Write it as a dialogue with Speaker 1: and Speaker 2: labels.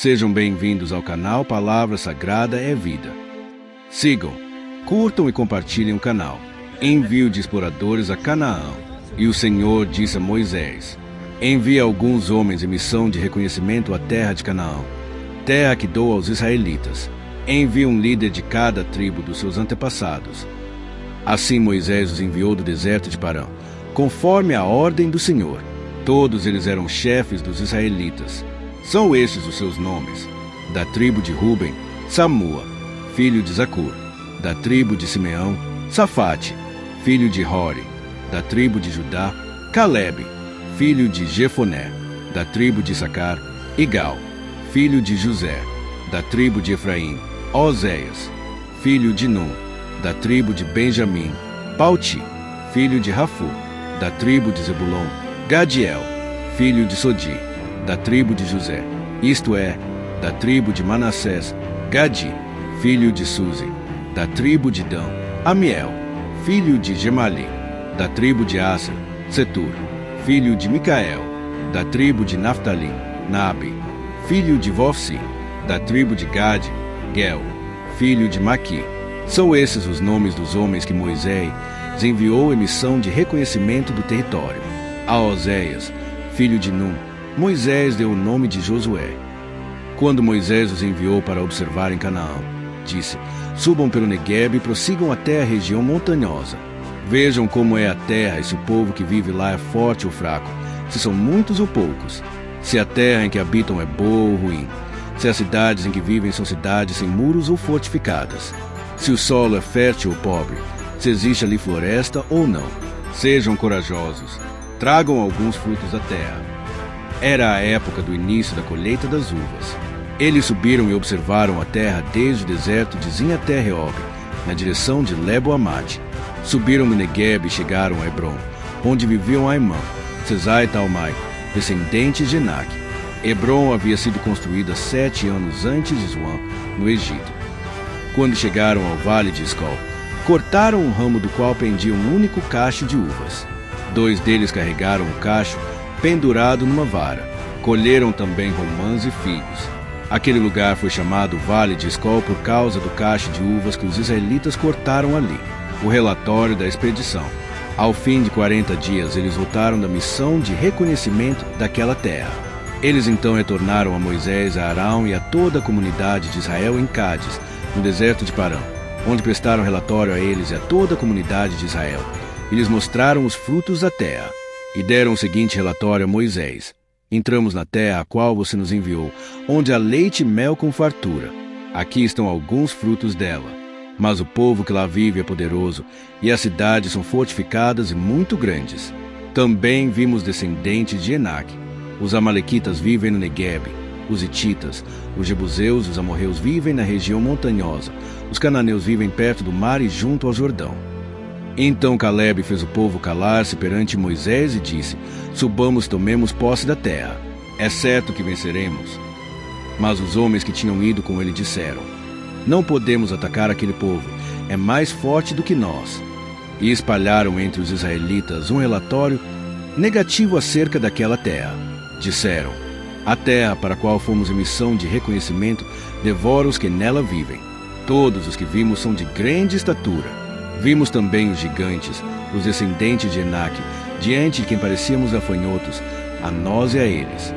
Speaker 1: Sejam bem-vindos ao canal Palavra Sagrada é Vida. Sigam, curtam e compartilhem o canal. Envio de exploradores a Canaã. E o Senhor disse a Moisés: envia alguns homens em missão de reconhecimento à terra de Canaã, terra que dou aos israelitas. Envia um líder de cada tribo dos seus antepassados. Assim Moisés os enviou do deserto de Parã, conforme a ordem do Senhor. Todos eles eram chefes dos israelitas. São estes os seus nomes: da tribo de Ruben, Samua, filho de Zacur; da tribo de Simeão, Safate, filho de Hori; da tribo de Judá, Calebe, filho de Jefoné; da tribo de Issacar, Igal, filho de José; da tribo de Efraim, Oséias, filho de Num; da tribo de Benjamim, Palti, filho de Rafu; da tribo de Zebulon, Gadiel, filho de Sodi; da tribo de José, isto é, da tribo de Manassés, Gadi, filho de Suzi; da tribo de Dan, Amiel, filho de Gemali; da tribo de Aser, Setur, filho de Micael; da tribo de Naftali, Nabe, filho de Vofsi; da tribo de Gade, Gel, filho de Maqui. São esses os nomes dos homens que Moisés enviou em missão de reconhecimento do território. A Oséias, filho de Num, Moisés deu o nome de Josué. Quando Moisés os enviou para observar em Canaã, disse: subam pelo Neguebe e prossigam até a região montanhosa. Vejam como é a terra e se o povo que vive lá é forte ou fraco, se são muitos ou poucos, se a terra em que habitam é boa ou ruim, se as cidades em que vivem são cidades sem muros ou fortificadas, se o solo é fértil ou pobre, se existe ali floresta ou não. Sejam corajosos, tragam alguns frutos da terra. Era a época do início da colheita das uvas. Eles subiram e observaram a terra desde o deserto de Zin até Reob, na direção de Lebo-Amate. Subiram no Neguebe e chegaram a Hebron, onde viviam Aimã, Sesai e Talmai, descendentes de Enaque. Hebron havia sido construída 7 anos antes de Zoan, no Egito. Quando chegaram ao vale de Escol, cortaram um ramo do qual pendia um único cacho de uvas. 2 deles carregaram o cacho pendurado numa vara. Colheram também romãs e figos. Aquele lugar foi chamado Vale de Escol por causa do cacho de uvas que os israelitas cortaram ali. O relatório da expedição. Ao fim de 40 dias, eles voltaram da missão de reconhecimento daquela terra. Eles então retornaram a Moisés, a Arão e a toda a comunidade de Israel em Cádiz, no deserto de Parã, onde prestaram relatório a eles e a toda a comunidade de Israel. E lhes mostraram os frutos da terra. E deram o seguinte relatório a Moisés: entramos na terra a qual você nos enviou, onde há leite e mel com fartura. Aqui estão alguns frutos dela. Mas o povo que lá vive é poderoso, e as cidades são fortificadas e muito grandes. Também vimos descendentes de Enaque. Os amalequitas vivem no Neguebe, os hititas, os jebuseus e os amorreus vivem na região montanhosa, os cananeus vivem perto do mar e junto ao Jordão. Então Calebe fez o povo calar-se perante Moisés e disse: subamos e tomemos posse da terra. É certo que venceremos. Mas os homens que tinham ido com ele disseram: não podemos atacar aquele povo, é mais forte do que nós. E espalharam entre os israelitas um relatório negativo acerca daquela terra. Disseram: a terra para a qual fomos em missão de reconhecimento devora os que nela vivem. Todos os que vimos são de grande estatura. Vimos também os gigantes, os descendentes de Enaque, diante de quem parecíamos gafanhotos, a nós e a eles.